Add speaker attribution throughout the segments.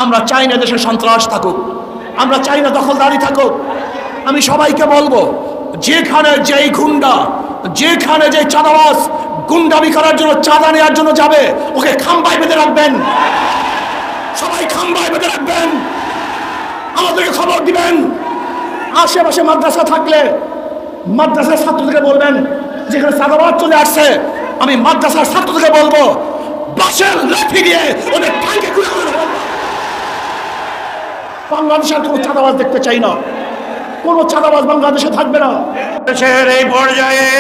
Speaker 1: আমরা চাই না দেশে সন্ত্রাস থাকুক, আমরা চাই না দখলদারি থাকুক। আমি সবাইকে বলবো, যেখানে যেই গুন্ডা, যেখানে যে চাঁদাবাজ গুন্ডামি করার জন্য, চাঁদা নেওয়ার জন্য যাবে, ওকে খাম্বায় বেঁধে রাখবেন। সবাই খাম্বায় বেঁধে রাখবেন, আমাদেরকে খবর দিবেন। আশেপাশে মাদ্রাসা থাকলে মাদ্রাসার ছাত্রদেরকে বলবেন, যেখানে চাঁদাবাজ চলে আসছে, আমি মাদ্রাসার ছাত্রদেরকে বলবো, বাসের লাঠি দিয়ে ওদের ঠাইকে খুলে দেবো। বাংলাদেশের কোনো চাঁদাবাজ দেখতে চাই না, কোনো চাঁদাবাজ বাংলাদেশে থাকবে না।
Speaker 2: দেশের এই পর্যায়ে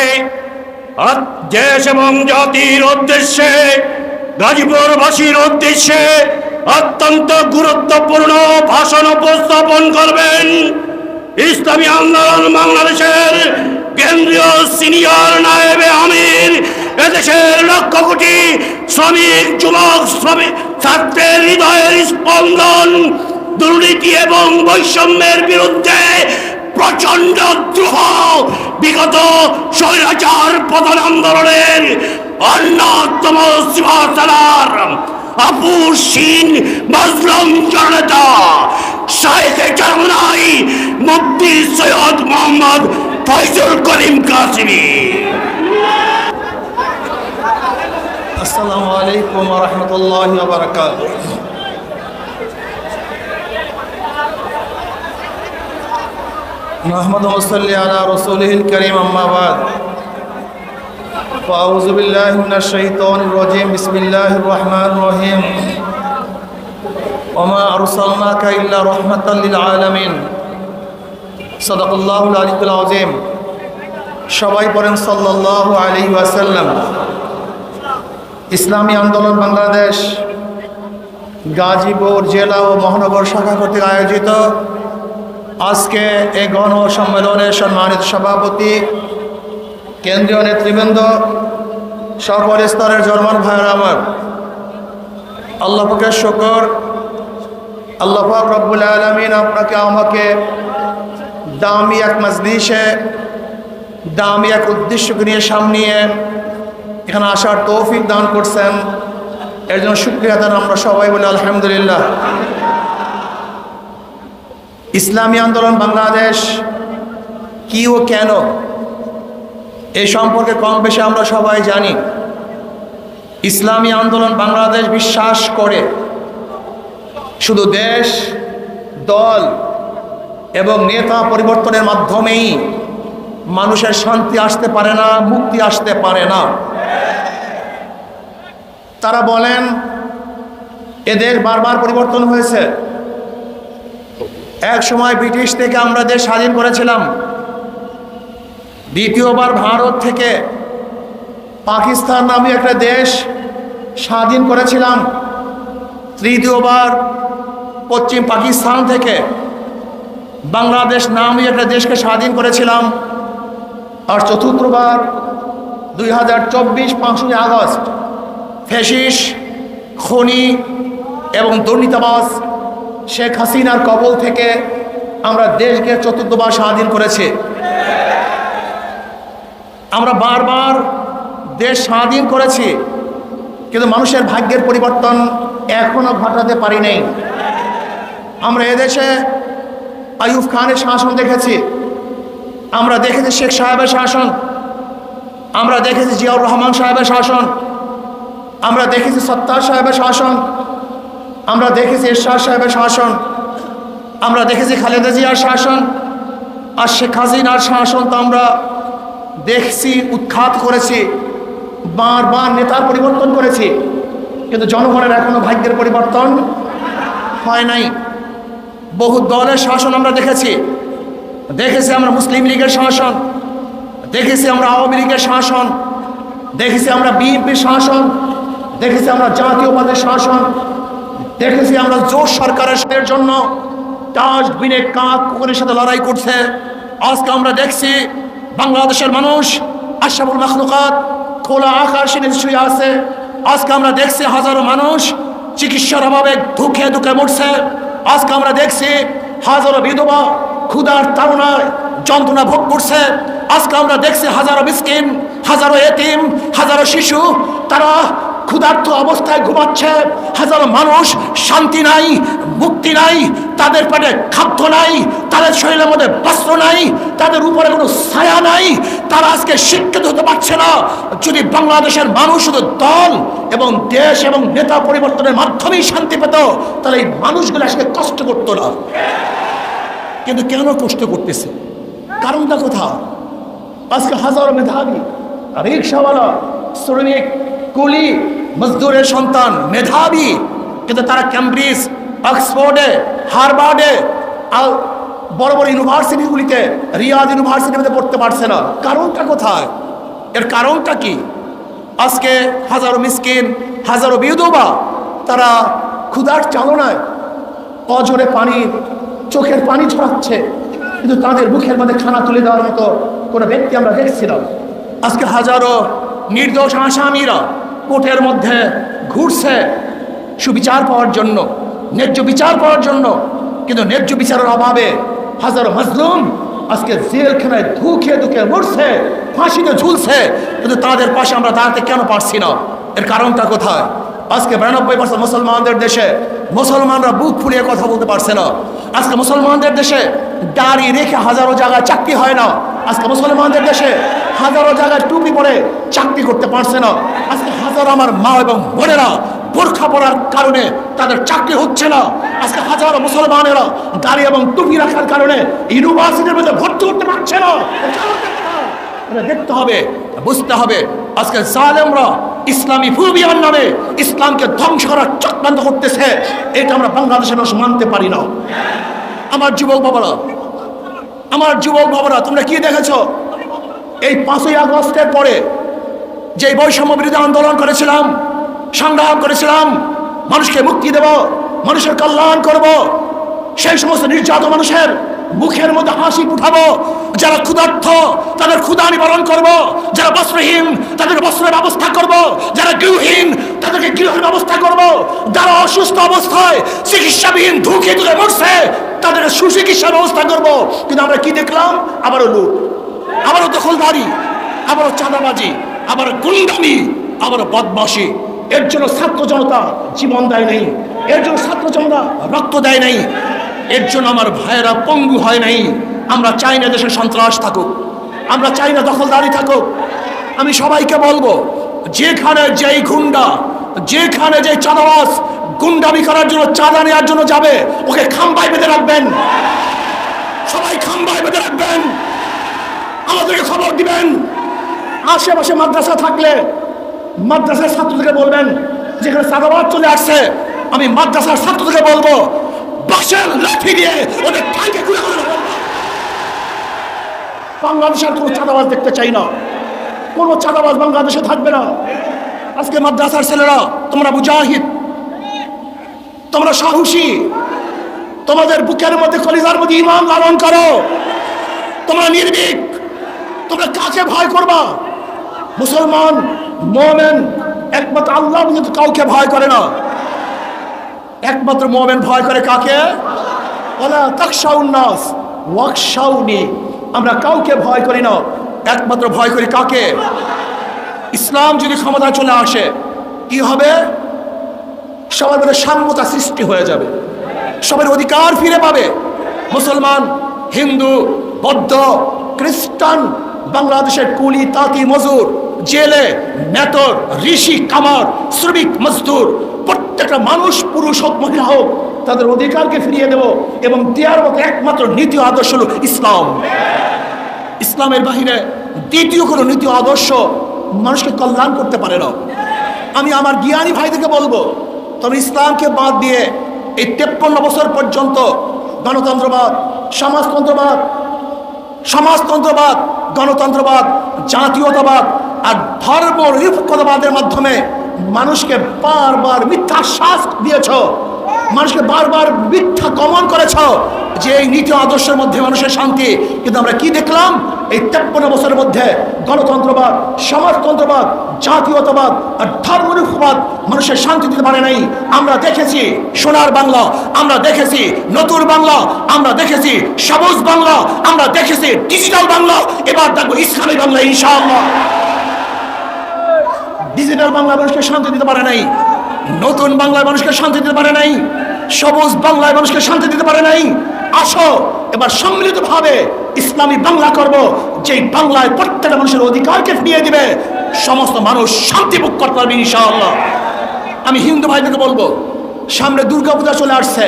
Speaker 2: দেশ এবং জাতির উদ্দেশ্যে, গাজীপুরবাসীর উদ্দেশ্যে অত্যন্ত গুরুত্বপূর্ণ ভাষণ উপস্থাপন করবেন ইসলামী আন্দোলন বাংলাদেশের কেন্দ্রীয় সিনিয়র নায়েবে আমির, এদেশের লক্ষ কোটি শ্রমিক, যুবক, শ্রমিক, ছাত্রের হৃদয়ের স্পন্দন, দুর্নীতি এবং বৈষম্যের বিরুদ্ধে প্রচন্ড দ্রোহ, বিগত স্বৈরাচার পতন আন্দোলনের অন্যতম সিপাহসালার আপুসীন মজলুম জনতা শায়েখে চরমনাই মুফতি সৈয়দ মোহাম্মদ ফয়জুল করিম কাসেমী।
Speaker 1: আসসালামু আলাইকুম ওয়া রাহমাতুল্লাহি ওয়া বারাকাতুহু। নাহমাদু ওয়া সাল্লি আলা রাসূলিল কারীম, আম্মা বাদ। ফাউযু বিল্লাহি মিনাশ শাইতানির রাজীম। বিসমিল্লাহির রহমানির রহিম। ওয়া মা আরসালনাকা ইল্লা রাহমাতাল লিল আলামিন। সাদাকাল্লাহুল আলিয়্যুল আযীম। সবাই পড়েন সাল্লাল্লাহু আলাইহি ওয়াসাল্লাম। ইসলামী আন্দোলন বাংলাদেশ গাজীপুর জেলা ও মহানগর শাখা কর্তৃক আয়োজিত আজকে এই গণ সম্মেলনের সম্মানিত সভাপতি, কেন্দ্রীয় নেতৃবৃন্দ, সকল স্তরের জনমান ভাইয়েরা আমার, আল্লাহ পাকের শুকর, আল্লাহ পাক রব্বুল আলামিন আপনাকে আমাকে দামি এক মজলিসে, দামি এক উদ্দেশ্যকে নিয়ে সামনে এখানে আসার তৌফিক দান করছেন। এর জন্য শুকরিয়া আদান আমরা সবাই বলি আলহামদুলিল্লাহ। ইসলামী আন্দোলন বাংলাদেশ কি ও কেন, এই সম্পর্কে কম বেশি আমরা সবাই জানি। ইসলামী আন্দোলন বাংলাদেশ বিশ্বাস করে শুধু দেশ, দল এবং নেতা পরিবর্তনের মাধ্যমেই মানুষের শান্তি আসতে পারে না, মুক্তি আসতে পারে না। তারা বলেন এদের বারবার পরিবর্তন হয়েছে। এক সময় ব্রিটিশ থেকে আমরা দেশ স্বাধীন করেছিলাম, দ্বিতীয়বার ভারত থেকে পাকিস্তান নামে একটা দেশ স্বাধীন করেছিলাম, তৃতীয়বার পশ্চিম পাকিস্তান থেকে বাংলাদেশ নামে একটা দেশকে স্বাধীন করেছিলাম, আর চতুর্থবার 2024 5ই আগস্ট ফ্যাসিস্ট, খনি এবং দুর্নীতিবাজ শেখ হাসিনার কবল থেকে আমরা দেশকে চতুর্থবার স্বাধীন করেছি। আমরা বারবার দেশ স্বাধীন করেছি, কিন্তু মানুষের ভাগ্যের পরিবর্তন এখনো ঘটাতে পারি নাই। আমরা এদেশে আইয়ুব খানের শাসন দেখেছি, আমরা দেখেছি শেখ সাহেবের শাসন, আমরা দেখেছি জিয়াউর রহমান সাহেবের শাসন, আমরা দেখেছি সত্তার সাহেবের শাসন, আমরা দেখেছি এরশাদ সাহেবের শাসন, আমরা দেখেছি খালেদা জিয়ার শাসন, আর শেখ হাসিনার শাসন তো আমরা দেখছি, উৎখাত করেছি, বারবার নেতার পরিবর্তন করেছি, কিন্তু জনগণের এখনো ভাগ্যের পরিবর্তন হয় নাই। বহু দলের শাসন আমরা দেখেছি, দেখেছি আমরা মুসলিম লীগের শাসন, দেখেছি আমরা আওয়ামী লীগের শাসন, দেখেছি আমরা বিএনপির শাসন, দেখেছি আমরা জাতীয়বাদের শাসন, দেখেছি আমরা জোট সরকারের জন্য ডাস্টবিনে কাক কুকুরের সাথে লড়াই করছে। আজকে আমরা দেখছি বাংলাদেশের মানুষ আশরাফুল মাখলুকাত খোলা আকাশে নিচে শুয়ে আছে। আজকে আমরা দেখছি হাজারো মানুষ চিকিৎসার অভাবে ধুকে ধুকে মরছে। আজকে আমরা দেখছি হাজারো বিধবা ক্ষুধার তাড়নায় যন্ত্রণা ভোগ করছে। আজকে আমরা দেখছি হাজারো মিসকিন, হাজারো এতিম, হাজারো শিশু তারা ক্ষুধার্ত অবস্থায় ঘুমাচ্ছে। হাজারো মানুষ শান্তি নাই, মুক্তি নাই, তাদের পেটে খাদ্য নাই, তাদের শরীরের মধ্যে বস্ত্র নাই, তাদের উপরে কোনো ছায়া নাই, তারা আজকে শিক্ষিত হতে পারছে না। যদি বাংলাদেশের মানুষ শুধু দল এবং দেশ এবং নেতা পরিবর্তনের মাধ্যমেই শান্তি পেত, তাহলে এই মানুষগুলো আজকে কষ্ট করতো না। কিন্তু কেন কষ্ট করতেছে? কারণটা কোথায়? আজকে হাজারো মেধাবী রিক্সাওয়ালা, শ্রমিক, কুলি, মজদুরের সন্তান মেধাবী, কিন্তু তারা ক্যামব্রিজ, অক্সফোর্ডে, হার্ভার্ডে, বড় বড় ইউনিভার্সিটিগুলিতে, রিয়াদ ইউনিভার্সিটিতে পড়তে পারছে না। কারণটা কোথায়? এর কারণটা কি? আজকে হাজারো মিসকিন, হাজারো বিধবা তারা ক্ষুধার চালনায় অজরে পানি, চোখের পানি ঝরাচ্ছে, কিন্তু তাদের মুখের মধ্যে খানা তুলে দেওয়ার মতো কোনো ব্যক্তি আমরা দেখছিলাম। আজকে হাজারো নির্দোষ আসামিরা কোর্টের মধ্যে ঘুরছে সুবিচার পাওয়ার জন্য, ন্যায্য বিচার পাওয়ার জন্য, কিন্তু ন্যায্য বিচারের অভাবে হাজারো মাজলুম আজকে জেলখানায় ধুকে ধুকে মরছে, ফাঁসিতে ঝুলছে, কিন্তু তাদের পাশে আমরা দাঁড়াতে কেন পারছি না? এর কারণটা কোথায়? আজকে 92% মুসলমানদের দেশে মুসলমানরা বুক ফুলিয়ে কথা বলতে পারছে না। আজকে মুসলমানদের দেশে দাড়ি রেখে হাজারো জায়গায় চাকরি হয় না। আজকে মুসলমানদের দেশে হাজারো জায়গায় টুপি পরে চাকরি করতে পারছে না। আজকে হাজারো আমার মা এবং বোনেরা বোরখা পরার কারণে তাদের চাকরি হচ্ছে না। আজকে হাজারো মুসলমানেরা দাড়ি এবং টুপি রাখার কারণে ইউনিভার্সিটির মধ্যে ভর্তি করতে পারছে না। দেখতে হবে, বুঝতে হবে। আজকে জালেমরা ইসলামী ফুরবিয়ার নামে ইসলামকে ধ্বংস করার চক্রান্ত করতেছে, এটা আমরা বাংলাদেশের মানুষ মানতে পারি না। আমার যুবক বাবারা, তোমরা কি দেখেছো? এই 5ই আগস্টের পরে যে বৈষম্য বিরোধী আন্দোলন করেছিলাম, সংগ্রাম করেছিলাম, মানুষকে মুক্তি দেব, মানুষের কল্যাণ করব, সেই সমস্ত নির্যাতিত মানুষের মুখের মধ্যে হাসি উঠাবো। যারা ক্ষুধার্ত তাদের ক্ষুধা নিবারণ করব, যারা বস্ত্রহীন তাদের বস্ত্রের ব্যবস্থা করব, যারা গৃহহীন তাদেরকে গৃহের ব্যবস্থা করব, যারা অসুস্থ অবস্থায় চিকিৎসাবিহীন ধুকে ধুকে মরছে তাদের সুচিকিৎসার ব্যবস্থা করব। কিন্তু আমরা কি দেখলাম? আবারও লুট, আবারও দখলদারি, আবারও চাঁদাবাজি, আবারও গুন্ডামি, আবারও বদমাশি। এর জন্য ছাত্র জনতা জীবন দেয় নাই, এর জন্য ছাত্র জনতা রক্ত দেয় নাই, এর জন্য আমার ভাইয়েরা পঙ্গু হয় নাই। আমরা চাই না দেশে সন্ত্রাস থাকুক, আমরা চাই না দখলদারি থাকুক। আমি সবাইকে বলবো, যেখানে যেই গুন্ডা, যেখানে যে চাঁদাবাজ গুন্ডামি করার জন্য, চাঁদা নেওয়ার জন্য যাবে, ওকে খাম্বায় বেঁধে রাখবেন, সবাই খাম্বায় বেঁধে রাখবেন, আমাদেরকে খবর দিবেন। আশেপাশে মাদ্রাসা থাকলে মাদ্রাসার ছাত্রদেরকে বলবেন, যেখানে চাঁদাবাজ চলে আসছে, আমি মাদ্রাসার ছাত্রদেরকে বলবো, বাঁশের লাঠি দিয়ে ওদের ঠাইকে ঘুরে ঘুরে। বাংলাদেশের কোনো চাঁদাবাজ দেখতে চাই না, কোনো চাঁদাবাজ বাংলাদেশে থাকবে না। আজকে মাদ্রাসার ছেলেরা, তোমরা মুজাহিদ, তোমরা সাহসী, তোমাদের বুকের মধ্যে কলিজার মধ্যে ঈমান লালন করো, তোমরা নির্ভীক। তোমরা কাকে ভয় করবা? মুসলমান মুমিন একমাত্র আল্লাহ, কাউকে ভয় করে না। একমাত্র মুমিন ভয় করে কাকে? ওয়ালা তাখশাউন নাস ওয়াখশাউনি। আমরা কাউকে ভয় করি না, একমাত্র ভয় করি কাকে? ইসলাম যদি ক্ষমতায় চলে আসে কি হবে? সবার মধ্যে সাম্যতা সৃষ্টি হয়ে যাবে, সবার অধিকার ফিরে পাবে। মুসলমান, হিন্দু, বৌদ্ধ, খ্রিস্টান, বাংলাদেশের কুলি, তাঁতি, মজুর, জেলে, নেতর, ঋষি, কামার, শ্রমিক, মজদুর, প্রত্যেকটা মানুষ, পুরুষ হোক মহিলা হোক, তাদের অধিকারকে ফিরিয়ে দেব। এবং দেওয়ার মতো একমাত্র নীতি আদর্শ হল ইসলাম। ইসলামের বাহিরে দ্বিতীয় কোনো নীতি আদর্শ মানুষকে কল্যাণ করতে পারে না। আমি আমার জ্ঞানী ভাইদেরকে বলবো, তবে ইসলামকে বাদ দিয়ে এই 53 বছর পর্যন্ত গণতন্ত্রবাদ, সমাজতন্ত্রবাদ, গণতন্ত্রবাদ, জাতীয়তাবাদ আর ধর্ম নিরপেক্ষতাবাদের মাধ্যমে মানুষকে বারবার মিথ্যা শ্বাস দিয়েছ, মানুষকে বারবার মিথ্যা দমন করেছ যে এই নীতি আদর্শের মধ্যে মানুষের শান্তি। কিন্তু আমরা কি দেখলাম? এই 53 বছরের মধ্যে গণতন্ত্রবাদ, সমাজতন্ত্রবাদ, জাতীয়তাবাদ আর ধর্মনিরপেক্ষতাবাদ মানুষের শান্তি দিতে পারে নাই। আমরা দেখেছি সোনার বাংলা, আমরা দেখেছি নতুন বাংলা, আমরা দেখেছি সবুজ বাংলা, আমরা দেখেছি ডিজিটাল বাংলা, এবার দেখবো ইসলামী বাংলা ইনশাআল্লাহ। ডিজিটাল বাংলা মানুষকে শান্তি দিতে পারে নাই, নতুন বাংলায় মানুষকে শান্তি দিতে পারে নাই, সবুজ বাংলায় মানুষকে শান্তি দিতে পারে নাই। আসো এবার সম্মিলিতভাবে ইসলামী বাংলা করব, যেই বাংলায় প্রত্যেকটা মানুষের অধিকারকে ফিরিয়ে দিবে, সমস্ত মানুষ শান্তি ভোগ করতে পারবে ইনশাআল্লাহ। আমি হিন্দু ভাইদেরকে বলবো, সামনে দুর্গাপূজা চলে আসছে,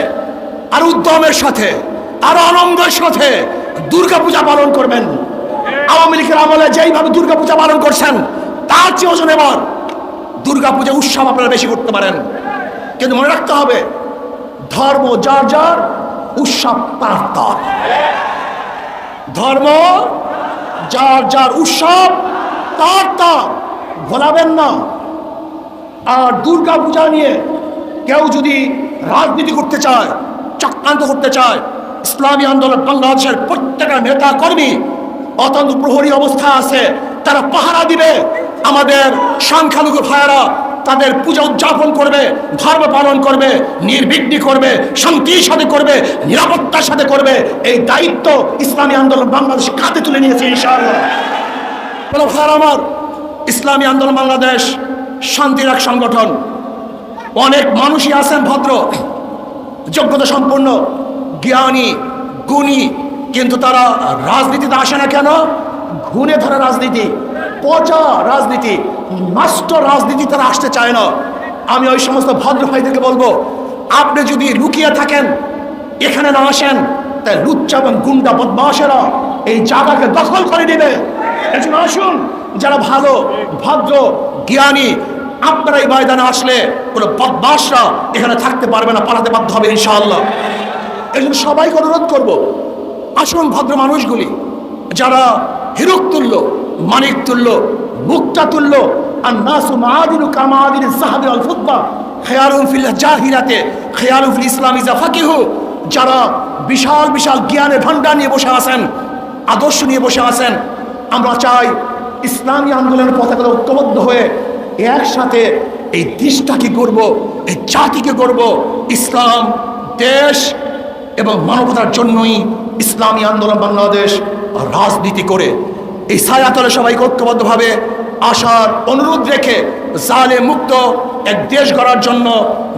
Speaker 1: আর উদ্যমের সাথে আরো আনন্দের সাথে দুর্গাপূজা পালন করবেন। আওয়ামী লীগের আমলে যেইভাবে দুর্গাপূজা পালন করছেন, তার চেয়ে ওজন এবার দুর্গাপূজা উৎসব আপনারা বেশি করতে পারেন। কিন্তু মনে রাখতে হবে, ধর্ম যার যার, উৎসব তার তার। ধর্ম যার যার, উৎসব তার তার, ভোলাবেন না। আর দুর্গাপূজা নিয়ে কেউ যদি রাজনীতি করতে চায়, চক্রান্ত করতে চায়, ইসলামী আন্দোলন বাংলাদেশের প্রত্যেকটা নেতা কর্মী অত্যন্ত প্রহরী অবস্থা আছে, তারা পাহারা দিবে। আমাদের সংখ্যালঘু ভাইয়েরা তাদের পূজা উদযাপন করবে, ধর্ম পালন করবে, নির্বিঘ্ন করবে, শান্তির সাথে করবে, নিরাপত্তার সাথে করবে। এই দায়িত্ব ইসলামী আন্দোলন বাংলাদেশ কাঁধে তুলে নিয়েছে ইনশাআল্লাহ। ভাইয়েরা আমার, ইসলামী আন্দোলন বাংলাদেশ শান্তির এক সংগঠন। অনেক মানুষই আছেন ভদ্র, যোগ্যতা সম্পন্ন, জ্ঞানী, গুণী, কিন্তু তারা রাজনীতিতে আসে না কেন? ঘুণে ধরা রাজনীতি, পচা রাজনীতি, নষ্ট রাজনীতি তারা আসতে চায় না। আমি ওই সমস্ত ভদ্র ভাইদেরকে বলবো, আপনি যদি লুকিয়ে থাকেন, এখানে না আসেন, তাই লুচ্চা এবং গুন্ডা বদমাশেরা এই জায়গাকে দখল করে নেবে। এজন্য আসুন, যারা ভালো, ভদ্র, জ্ঞানী, আপনারা এই ময়দানে আসলে কোনো বদমাশরা এখানে থাকতে পারবে না, পালাতে বাধ্য হবে ইনশাআল্লাহ। এই জন্য সবাইকে অনুরোধ করবো, আসুন ভদ্র মানুষগুলি, যারা হিরক তুল্য, মানিক তুল্য, মুক্তা তুল্য, আর নাসু মাআদিনু কামাআদিন যাহাবি ওয়াল ফিদ্দা, খেয়ালুন ফিল জাহিরাতে খেয়ালুন ফিল ইসলামি যা ফাকিহু, যারা বিশাল বিশাল জ্ঞানের ভান্ডার নিয়ে বসে আছেন, আদর্শ নিয়ে বসে আছেন। আমরা চাই ইসলামী আন্দোলনের পতাকা ঐক্যবদ্ধ হয়ে একসাথে এই দেশটাকে গড়ব, এই জাতিকে গড়ব। ইসলাম, দেশ এবং মানবতার জন্যই ইসলামী আন্দোলন বাংলাদেশ রাজনীতি করে। এই ছায়াতলে সবাইকে ঐক্যবদ্ধভাবে আসার অনুরোধ রেখে জালেম মুক্ত এক দেশ গড়ার জন্য,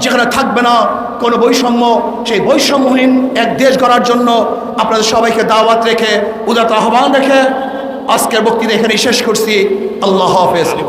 Speaker 1: যেখানে থাকবে না কোনো বৈষম্য, সেই বৈষম্যহীন এক দেশ গড়ার জন্য আপনাদের সবাইকে দাওয়াত রেখে, উদাত্ত আহ্বান রেখে আজকের বক্তৃতা এখানেই শেষ করছি। আল্লাহ হাফেজ।